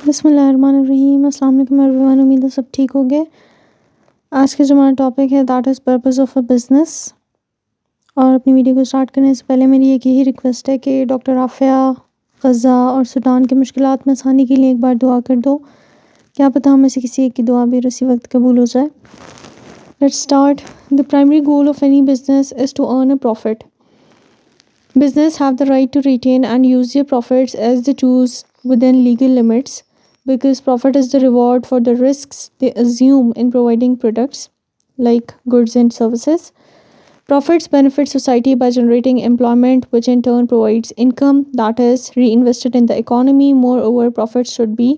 बिस्मिल्लाहिर्रहमानिर्रहीम। अस्सलाम वालेकुम एवरीवन। उम्मीद है सब ठीक होंगे। आज का जो हमारा टॉपिक है that is purpose of a business. और अपनी वीडियो को स्टार्ट करने से पहले मेरी एक यही रिक्वेस्ट है कि डॉक्टर आफ़िया ग़ज़ा और सूडान की मुश्किलात में आसानी के लिए एक बार दुआ कर दो। क्या पता हम में से किसी एक की दुआ भी उसी वक्त कबूल हो जाए। Let's start. The primary goal of any business is to earn a profit. Business have the right to retain and use their profits as they choose within legal limits, because profit is the reward for the risks they assume in providing products like goods and services. Profits benefit society by generating employment, which in turn provides income that is reinvested in the economy. Moreover, profits should be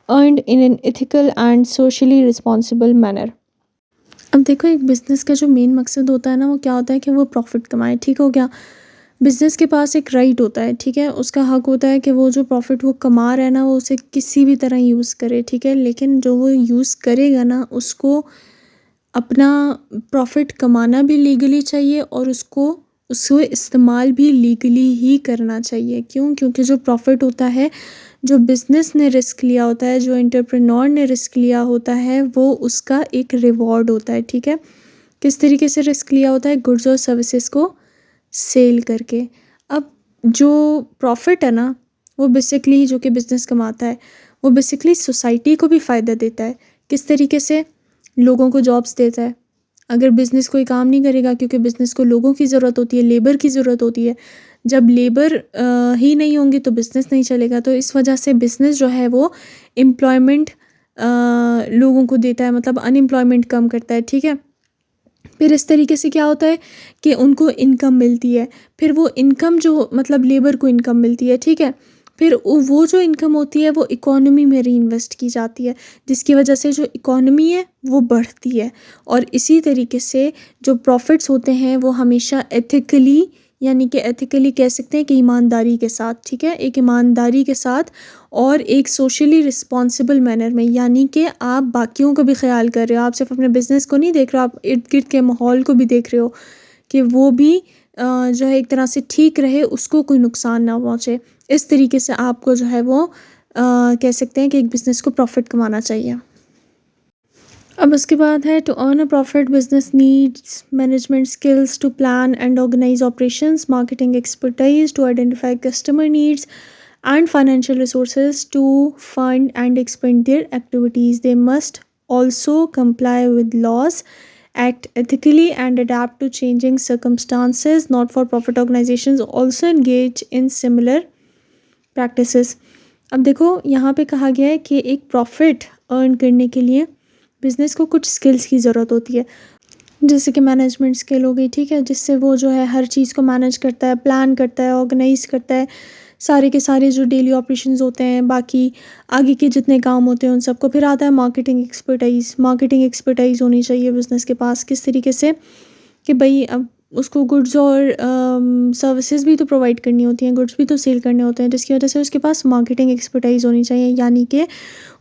earned in an ethical and socially responsible manner. अब देखो, एक business का जो main मकसद होता है ना, वो क्या होता है कि वो प्रॉफिट कमाए। ठीक हो गया। बिज़नेस के पास एक राइट होता है, ठीक है, उसका हक होता है कि वो जो प्रॉफिट वो कमा रहा है ना, वो उसे किसी भी तरह यूज़ करे, ठीक है। लेकिन जो वो यूज़ करेगा ना, उसको अपना प्रॉफिट कमाना भी लीगली चाहिए और उसको इस्तेमाल भी लीगली ही करना चाहिए। क्यों? क्योंकि जो प्रॉफिट होता है, जो बिज़नेस ने रिस्क लिया होता है, जो एंटरप्रेन्योर ने रिस्क लिया होता है, वो उसका एक रिवॉर्ड होता है, ठीक है। किस तरीके से रिस्क लिया होता है? गुड्स और सर्विसेज को सेल करके। अब जो प्रॉफिट है ना, वो बेसिकली जो कि बिज़नेस कमाता है, वो बेसिकली सोसाइटी को भी फ़ायदा देता है। किस तरीके से? लोगों को जॉब्स देता है। अगर बिज़नेस कोई काम नहीं करेगा, क्योंकि बिज़नेस को लोगों की ज़रूरत होती है, लेबर की ज़रूरत होती है। जब लेबर ही नहीं होंगी तो बिज़नेस नहीं चलेगा। तो इस वजह से बिज़नेस जो है वो एम्प्लॉयमेंट लोगों को देता है, मतलब अनएम्प्लॉयमेंट कम करता है, ठीक है। फिर इस तरीके से क्या होता है कि उनको इनकम मिलती है। फिर वो इनकम जो, मतलब लेबर को इनकम मिलती है, ठीक है। फिर वो जो इनकम होती है वो इकोनॉमी में रीइन्वेस्ट की जाती है, जिसकी वजह से जो इकोनॉमी है वो बढ़ती है। और इसी तरीके से जो प्रॉफिट्स होते हैं वो हमेशा एथिकली, यानी कि एथिकली कह सकते हैं कि ईमानदारी के साथ, ठीक है, एक ईमानदारी के साथ और एक सोशली रिस्पॉन्सिबल मैनर में, यानी कि आप बाकियों का भी ख्याल कर रहे हो। आप सिर्फ अपने बिज़नेस को नहीं देख रहे हो, आप इर्द गिर्द के माहौल को भी देख रहे हो कि वो भी जो है एक तरह से ठीक रहे, उसको कोई नुकसान ना पहुँचे। इस तरीके से आपको जो है वो कह सकते हैं कि एक बिज़नेस को प्रॉफिट कमाना चाहिए। अब उसके बाद है to earn a profit business needs management skills to plan and organize operations, marketing expertise to identify customer needs and financial resources to fund and expand their activities. They must also comply with laws, act ethically, and adapt to changing circumstances. Not for profit organizations also engage in similar practices. अब देखो, यहाँ पे कहा गया है कि एक profit earn करने के लिए बिज़नेस को कुछ स्किल्स की ज़रूरत होती है, जैसे कि मैनेजमेंट स्किल हो गई, ठीक है, जिससे वो जो है हर चीज़ को मैनेज करता है, प्लान करता है, ऑर्गेनाइज करता है, सारे के सारे जो डेली ऑपरेशंस होते हैं, बाकी आगे के जितने काम होते हैं उन सबको। फिर आता है मार्केटिंग एक्सपर्टाइज। मार्केटिंग एक्सपर्टाइज होनी चाहिए बिज़नेस के पास। किस तरीके से? कि भाई अब उसको गुड्स और सर्विसेज भी तो प्रोवाइड करनी होती हैं, गुड्स भी तो सेल करने होते हैं, जिसकी वजह से उसके पास मार्केटिंग एक्सपर्टाइज होनी चाहिए। यानी कि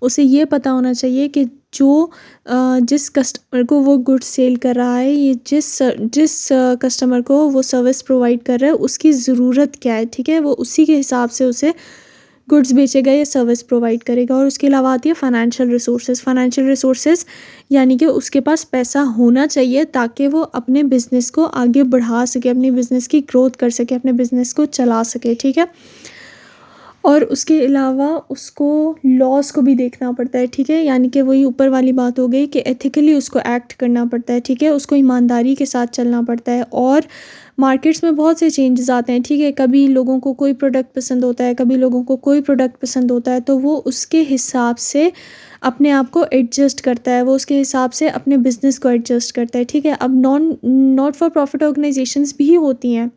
उसे ये पता होना चाहिए कि जो जिस कस्टमर को वो गुड्स सेल कर रहा है, ये जिस कस्टमर को वो सर्विस प्रोवाइड कर रहा है, उसकी ज़रूरत क्या है, ठीक है। वो उसी के हिसाब से उसे गुड्स बेचेगा या सर्विस प्रोवाइड करेगा। और उसके अलावा आती है फाइनेंशियल रिसोर्सेज। फाइनेंशियल रिसोर्सेज यानी कि उसके पास पैसा होना चाहिए ताकि वो अपने बिज़नेस को आगे बढ़ा सके, अपने बिज़नेस की ग्रोथ कर सके, अपने बिज़नेस को चला सके, ठीक है। और उसके अलावा उसको लॉस को भी देखना पड़ता है, ठीक है। यानी कि वही ऊपर वाली बात हो गई कि एथिकली उसको एक्ट करना पड़ता है, ठीक है। उसको ईमानदारी के साथ चलना पड़ता है। और मार्केट्स में बहुत से चेंजेस आते हैं, ठीक है। कभी लोगों को कोई प्रोडक्ट पसंद होता है, कभी लोगों को कोई प्रोडक्ट पसंद होता है, तो वो उसके हिसाब से अपने आप को एडजस्ट करता है, वो उसके हिसाब से अपने बिज़नेस को एडजस्ट करता है, ठीक है। अब नॉट फॉर प्रॉफिट ऑर्गेनाइजेशंस भी होती हैं,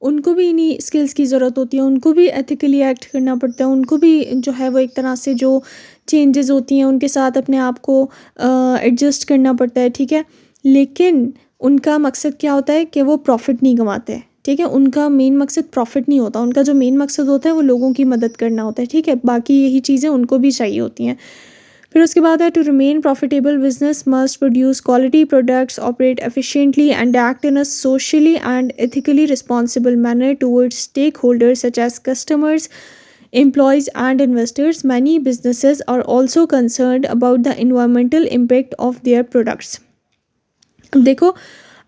उनको भी इन्हीं स्किल्स की ज़रूरत होती है। उनको भी एथिकली एक्ट करना पड़ता है। उनको भी जो है वो एक तरह से जो चेंजेस होती हैं उनके साथ अपने आप को एडजस्ट करना पड़ता है, ठीक है। लेकिन उनका मकसद क्या होता है कि वो प्रॉफिट नहीं कमाते, ठीक है। उनका मेन मकसद प्रॉफिट नहीं होता। उनका जो मेन मकसद होता है वो लोगों की मदद करना होता है, ठीक है। बाकी यही चीज़ें उनको भी चाहिए होती हैं। फिर उसके बाद है to remain profitable business must produce quality products, operate efficiently and act in a socially and ethically responsible manner towards stakeholders such as customers, employees and investors, many businesses are also concerned about the environmental impact of their products. अब देखो,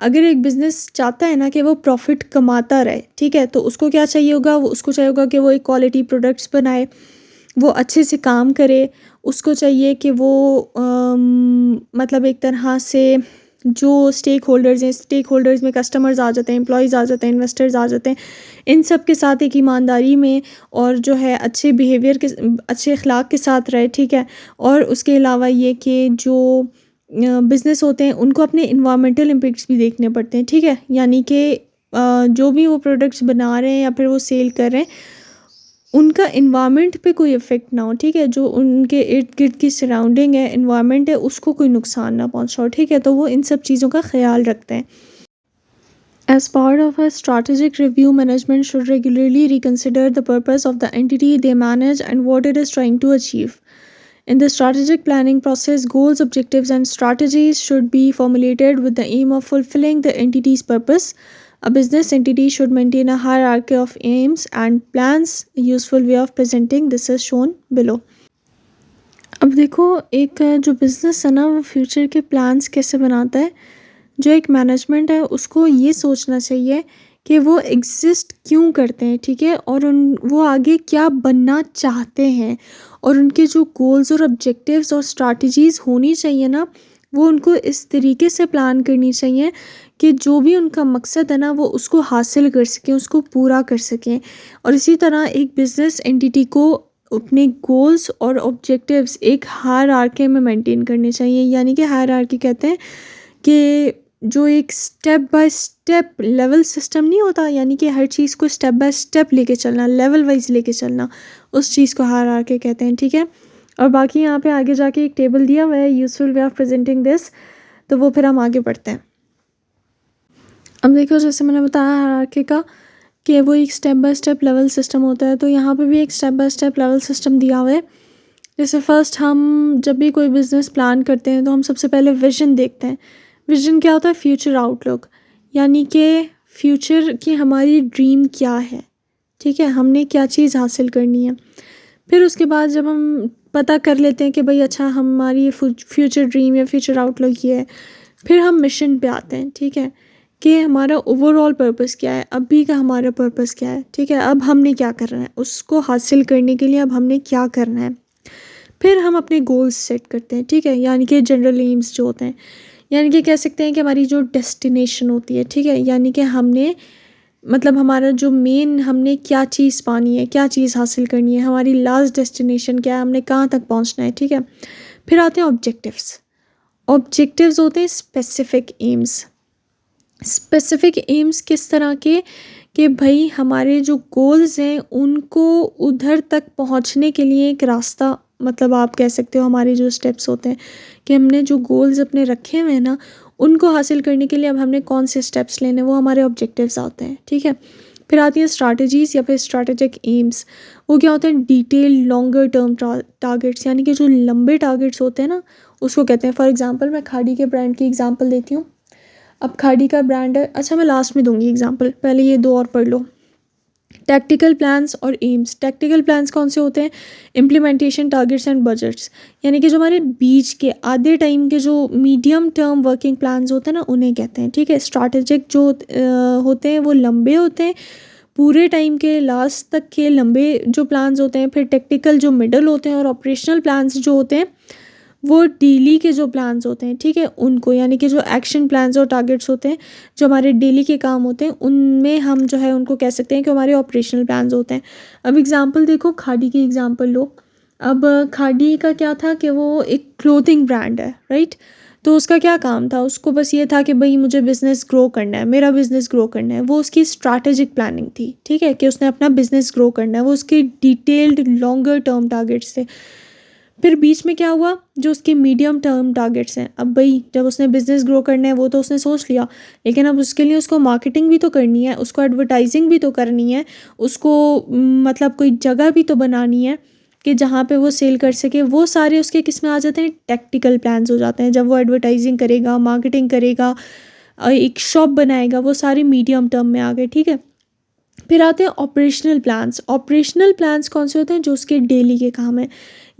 अगर एक business चाहता है ना कि वो profit कमाता रहे, ठीक है? तो उसको क्या चाहिए होगा? उसको चाहिए होगा कि वो एक क्वालिटी प्रोडक्ट्स बनाए, वो अच्छे से काम करे। उसको चाहिए कि वो मतलब एक तरह से जो स्टेक होल्डर्स हैं, स्टेक होल्डर्स में कस्टमर्स आ जाते हैं, एम्प्लॉइज़ आ जाते हैं, इन्वेस्टर्स आ जाते हैं, इन सब के साथ एक ईमानदारी में और जो है अच्छे बिहेवियर के अच्छे अखलाक के साथ रहे, ठीक है? और उसके अलावा ये कि जो बिज़नेस होते हैं उनको अपने इन्वायरमेंटल इम्पैक्ट्स भी देखने पड़ते हैं, ठीक है? यानी कि जो भी वो प्रोडक्ट्स बना रहे हैं या फिर वो सेल कर रहे हैं, उनका इन्वायरमेंट पे कोई इफ़ेक्ट ना हो, ठीक है? जो उनके इर्द-गिर्द की सराउंडिंग है, इन्वायरमेंट है, उसको कोई नुकसान ना पहुँचाओ, ठीक है? तो वो इन सब चीज़ों का ख़्याल रखते हैं। As part of a strategic review, management should regularly reconsider the purpose of the entity they manage and what it is trying to achieve. In the strategic planning process, goals, objectives, and strategies should be formulated with the aim of fulfilling the entity's purpose. A business entity should maintain a hierarchy of aims and plans. A useful way of presenting this is shown below. अब देखो, एक जो business है ना वो future के plans कैसे बनाता है। जो एक मैनेजमेंट है उसको ये सोचना चाहिए कि वो एग्जिस्ट क्यों करते हैं, ठीक है? और वो आगे क्या बनना चाहते हैं, और उनके जो गोल्स और ऑब्जेक्टिव्स और स्ट्रैटेजीज़ होनी चाहिए ना, वो उनको इस तरीके से प्लान करनी चाहिए कि जो भी उनका मकसद है ना वो उसको हासिल कर सकें, उसको पूरा कर सकें। और इसी तरह एक बिज़नेस एंटिटी को अपने गोल्स और ऑब्जेक्टिव्स एक हायरार्की में मेंटेन करने चाहिए। यानी कि हायरार्की कहते हैं कि जो एक step by step level system नहीं होता, यानी कि हर चीज़ को स्टेप बाय स्टेप लेके चलना, लेवल वाइज लेके चलना, उस चीज़ को हायरार्की कहते हैं, ठीक है? और बाकी यहाँ पे आगे जाके एक टेबल दिया हुआ है, useful way of presenting this, तो वो फिर हम आगे पढ़ते हैं। अब देखो, जैसे मैंने बताया हायरार्की का कि वो एक step by step level system होता है, तो यहाँ पे भी एक step by step level system दिया हुआ है। जैसे फर्स्ट हम जब भी कोई बिज़नेस प्लान करते हैं तो हम सबसे पहले विज़न देखते हैं। विज़न क्या होता है? फ्यूचर आउटलुक, यानी कि फ्यूचर की हमारी ड्रीम क्या है, ठीक है? हमने क्या चीज़ हासिल करनी है। फिर उसके बाद जब हम पता कर लेते हैं कि भाई अच्छा हमारी फ्यूचर ड्रीम या फ्यूचर आउटलुक ये है, फिर हम मिशन पे आते हैं, ठीक है? कि हमारा ओवरऑल पर्पस क्या है, अभी का हमारा पर्पस क्या है, ठीक है? अब हमने क्या करना है, उसको हासिल करने के लिए अब हमने क्या करना है। फिर हम अपने गोल्स सेट करते हैं, ठीक है? यानी कि जनरल एम्स जो होते हैं, यानी कि कह सकते हैं कि हमारी जो डेस्टिनेशन होती है, ठीक है? यानी कि हमने मतलब हमारा जो मेन हमने क्या चीज़ पानी है, क्या चीज़ हासिल करनी है, हमारी लास्ट डेस्टिनेशन क्या है, हमने कहाँ तक पहुँचना है, ठीक है? फिर आते हैं ऑब्जेक्टिव्स। ऑब्जेक्टिव्स होते हैं स्पेसिफिक एम्स। स्पेसिफिक एम्स किस तरह के कि भाई हमारे जो गोल्स हैं उनको उधर तक पहुंचने के लिए एक रास्ता, मतलब आप कह सकते हो हमारे जो स्टेप्स होते हैं कि हमने जो गोल्स अपने रखे हुए हैं ना उनको हासिल करने के लिए अब हमने कौन से स्टेप्स लेने, वो हमारे ऑब्जेक्टिव्स आते हैं, ठीक है? फिर आती हैं स्ट्रैटेजीज़ या फिर स्ट्रैटेजिक एम्स। वो क्या होते हैं? डिटेल लॉन्गर टर्म टारगेट्स, यानी कि जो लंबे टारगेट्स होते हैं ना उसको कहते हैं। फॉर एग्जांपल मैं खाड़ी के ब्रांड की एग्जांपल देती हूँ। अब खाड़ी का ब्रांड है, अच्छा मैं लास्ट में दूंगी एग्जांपल, पहले ये दो और पढ़ लो। टैक्टिकल प्लान्स और एम्स। टैक्टिकल प्लान्स कौन से होते हैं? इम्प्लीमेंटेशन टारगेट्स एंड बजट्स, यानी कि जो हमारे बीच के आधे टाइम के जो मीडियम टर्म वर्किंग प्लान्स होते हैं ना उन्हें कहते हैं, ठीक है? स्ट्रैटेजिक जो होते हैं वो लंबे होते हैं, पूरे टाइम के लास्ट तक के लंबे जो प्लान्स होते हैं। फिर टेक्टिकल जो मिडल होते हैं, और ऑपरेशनल प्लान्स जो होते हैं वो डेली के जो प्लान्स होते हैं, ठीक है, उनको, यानी कि जो एक्शन प्लान्स और टारगेट्स होते हैं जो हमारे डेली के काम होते हैं उनमें हम जो है उनको कह सकते हैं कि हमारे ऑपरेशनल प्लान्स होते हैं। अब एग्जांपल देखो, खाड़ी की एग्जांपल लो। अब खाड़ी का क्या था कि वो एक क्लोथिंग ब्रांड है, राइट? तो उसका क्या काम था? उसको बस ये था कि भाई मुझे बिज़नेस ग्रो करना है, मेरा बिज़नेस ग्रो करना है। वो उसकी स्ट्रैटेजिक प्लानिंग थी, ठीक है, कि उसने अपना बिज़नेस ग्रो करना है। वो उसके डिटेल्ड लॉन्गर टर्म टारगेट्स थे। फिर बीच में क्या हुआ? जो उसके मीडियम टर्म टारगेट्स हैं। अब भाई जब उसने बिज़नेस ग्रो करना है वो तो उसने सोच लिया, लेकिन अब उसके लिए उसको मार्केटिंग भी तो करनी है, उसको एडवर्टाइजिंग भी तो करनी है, उसको मतलब कोई जगह भी तो बनानी है कि जहाँ पे वो सेल कर सके। वो सारे उसके किस में आ जाते हैं? टैक्टिकल प्लान्स हो जाते हैं। जब वो एडवर्टाइजिंग करेगा, मार्केटिंग करेगा, एक शॉप बनाएगा, वो सारे मीडियम टर्म में आ गए, ठीक है? फिर आते हैं ऑपरेशनल प्लान्स। ऑपरेशनल प्लान्स कौन से होते हैं? जो उसके डेली के काम है,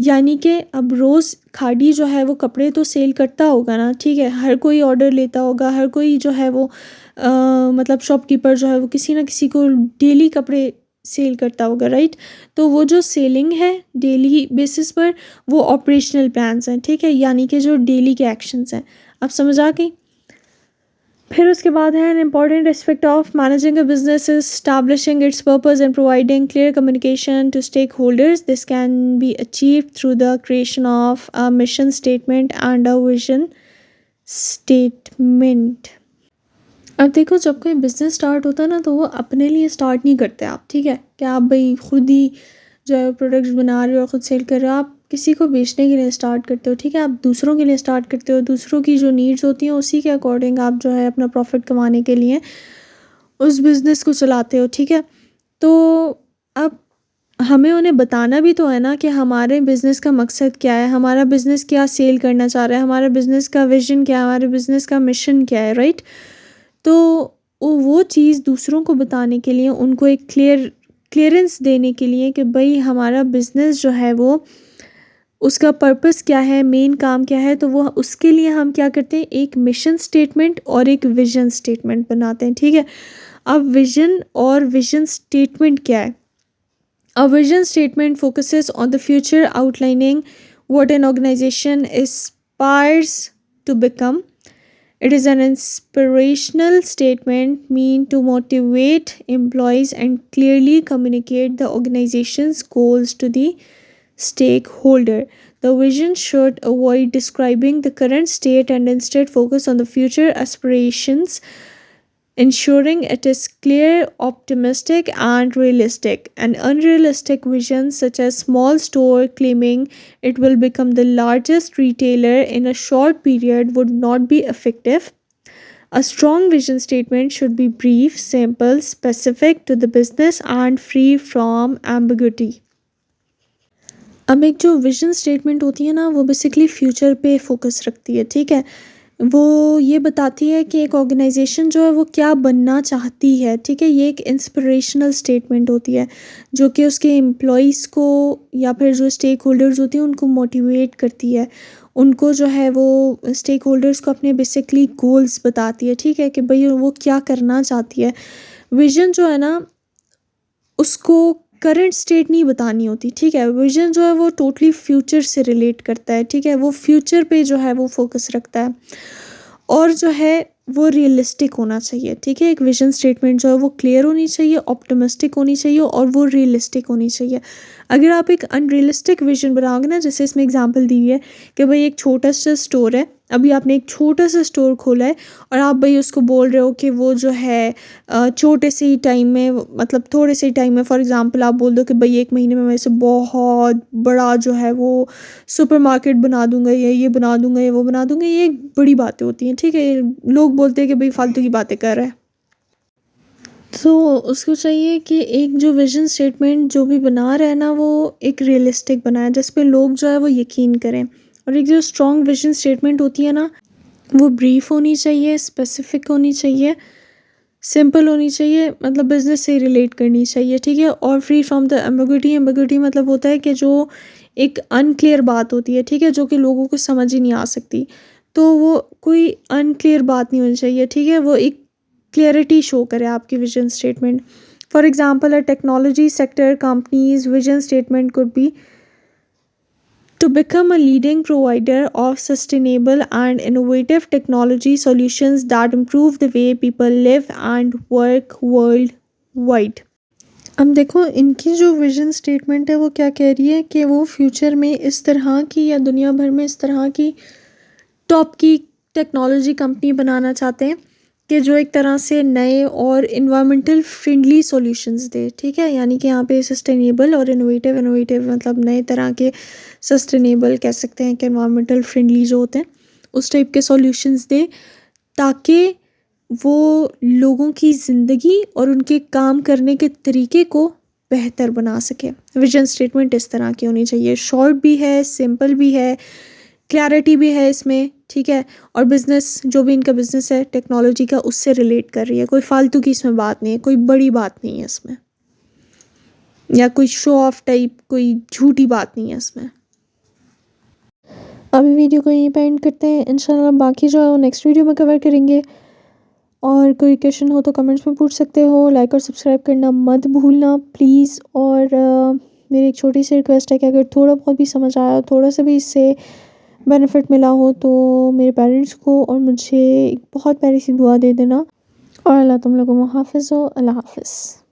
यानी कि अब रोज़ खाड़ी जो है वो कपड़े तो सेल करता होगा ना, ठीक है, हर कोई ऑर्डर लेता होगा, हर कोई जो है वो मतलब शॉपकीपर जो है वो किसी ना किसी को डेली कपड़े सेल करता होगा, राइट। तो वो जो सेलिंग है डेली बेसिस पर, वो ऑपरेशनल प्लान्स हैं, ठीक है, यानी कि जो डेली के एक्शंस हैं। अब समझ आ गई? फिर उसके बाद है an important aspect of managing a business is establishing its purpose and providing clear communication to stakeholders. This can be achieved through the creation of a mission statement and a vision statement. अब देखो, जब कोई business start होता है ना, तो वो अपने लिए स्टार्ट नहीं करते आप, ठीक है, कि आप भाई खुद ही जो है प्रोडक्ट्स बना रहे हो और ख़ुद सेल कर रहे हो। आप किसी को बेचने के लिए स्टार्ट करते हो, ठीक है, आप दूसरों के लिए स्टार्ट करते हो, दूसरों की जो नीड्स होती हैं उसी के अकॉर्डिंग आप जो है अपना प्रॉफिट कमाने के लिए उस बिज़नेस को चलाते हो, ठीक है। तो अब हमें उन्हें बताना भी तो है ना कि हमारे बिज़नेस का मकसद क्या है, हमारा बिज़नेस क्या सेल करना चाह रहा है, हमारे बिज़नेस का विजन क्या है, हमारे बिज़नेस का मिशन क्या है, राइट। तो वो चीज़ दूसरों को बताने के लिए, उनको एक क्लियरेंस देने के लिए कि भाई हमारा बिज़नेस जो है वो उसका पर्पस क्या है, मेन काम क्या है, तो वो उसके लिए हम क्या करते हैं, एक मिशन स्टेटमेंट और एक विजन स्टेटमेंट बनाते हैं, ठीक है। अब विजन और विजन स्टेटमेंट क्या है? A vision statement focuses on the future, outlining what an organization aspires to become. It is an inspirational statement meant to motivate employees and clearly communicate the organization's goals to the stakeholder. The vision should avoid describing the current state and instead focus on the future aspirations, ensuring it is clear, optimistic, and realistic. An unrealistic vision, such as small store claiming it will become the largest retailer in a short period, would not be effective. A strong vision statement should be brief, simple, specific to the business, and free from ambiguity. अब एक जो vision statement होती है ना, वो basically future पे focus रखती है, ठीक है। वो ये बताती है कि एक ऑर्गेनाइजेशन जो है वो क्या बनना चाहती है, ठीक है। ये एक इंस्पिरेशनल स्टेटमेंट होती है जो कि उसके एम्प्लॉयज़ को या फिर जो स्टेक होल्डर्स होती हैं उनको मोटिवेट करती है, उनको जो है वो स्टेक होल्डर्स को अपने बेसिकली गोल्स बताती है, ठीक है, कि भाई वो क्या करना चाहती है। विजन जो है ना, उसको करंट स्टेट नहीं बतानी होती, ठीक है। विजन जो है वो टोटली फ्यूचर से रिलेट करता है, ठीक है, वो फ्यूचर पे जो है वो फोकस रखता है और जो है वो रियलिस्टिक होना चाहिए, ठीक है। एक विजन स्टेटमेंट जो है वो क्लियर होनी चाहिए, ऑप्टिमिस्टिक होनी चाहिए और वो रियलिस्टिक होनी चाहिए। अगर आप एक अनरियलिस्टिक विजन बनाओगे ना, जैसे इसमें एग्जांपल दी हुई है कि भाई एक छोटा सा स्टोर है, अभी आपने एक छोटा सा स्टोर खोला है और आप भाई उसको बोल रहे हो कि वो जो है छोटे से ही टाइम में, मतलब थोड़े से ही टाइम में, फॉर एग्जांपल आप बोल दो कि भाई 1 महीने में मैं इसे बहुत बड़ा जो है वो सुपरमार्केट बना दूंगा, ये बना दूंगा, ये वो बना दूंगा। ये एक बड़ी बातें होती हैं, ठीक है। लोग बोलते हैं कि भाई फालतू की बातें कर रहा है। तो उसको चाहिए कि एक जो विजन स्टेटमेंट जो भी बना रहा है ना, वो एक रियलिस्टिक बनाए जिस पे लोग जो है वो यकीन करें। और एक जो स्ट्रॉन्ग विजन स्टेटमेंट होती है ना, वो ब्रीफ होनी चाहिए, स्पेसिफिक होनी चाहिए, सिंपल होनी चाहिए, मतलब बिजनेस से रिलेट करनी चाहिए, ठीक है, और free from the ambiguity. Ambiguity मतलब होता है कि जो एक अनक्लियर बात होती है, ठीक है, जो कि लोगों को समझ ही नहीं आ सकती। तो वो कोई अनक्लियर बात नहीं होनी चाहिए, ठीक है, वो एक क्लियरिटी शो करे आपकी vision statement. For example, a technology sector companies vision statement could be to become a leading provider of sustainable and innovative technology solutions that improve the way people live and work worldwide. अब देखो, इनकी जो vision statement है वो क्या कह रही है कि वो फ्यूचर में इस तरह की या दुनिया भर में इस तरह की टॉप की टेक्नोलॉजी कंपनी बनाना चाहते हैं कि जो एक तरह से नए और इन्वायरमेंटल फ्रेंडली सॉल्यूशंस दे, ठीक है, यानी कि यहाँ पे सस्टेनेबल और इनोवेटिव मतलब नए तरह के सस्टेनेबल कह सकते हैं कि इन्वायरमेंटल फ्रेंडली जो होते हैं उस टाइप के सॉल्यूशंस दे, ताकि वो लोगों की ज़िंदगी और उनके काम करने के तरीके को बेहतर बना सके। विजन स्टेटमेंट इस तरह की होनी चाहिए, शॉर्ट भी है, सिंपल भी है, क्लैरिटी भी है इसमें, ठीक है। और बिज़नेस जो भी इनका बिज़नेस है टेक्नोलॉजी का उससे रिलेट कर रही है, कोई फालतू की इसमें बात नहीं है, कोई बड़ी बात नहीं है इसमें, या कोई शो ऑफ टाइप कोई झूठी बात नहीं है इसमें। अभी वीडियो को यहीं पे एंड करते हैं, इंशाल्लाह बाकी जो है वो नेक्स्ट वीडियो में कवर करेंगे। और कोई क्वेश्चन हो तो कमेंट्स में पूछ सकते हो, लाइक और सब्सक्राइब करना मत भूलना प्लीज़। और मेरी एक छोटी सी रिक्वेस्ट है कि अगर थोड़ा बहुत भी समझ आया, थोड़ा सा भी इससे बेनिफिट मिला हो तो मेरे पेरेंट्स को और मुझे एक बहुत प्यारी सी दुआ दे देना। और अल्लाह तुम लोगों को हाफ़िज़ हो। अल्लाह हाफ़िज़।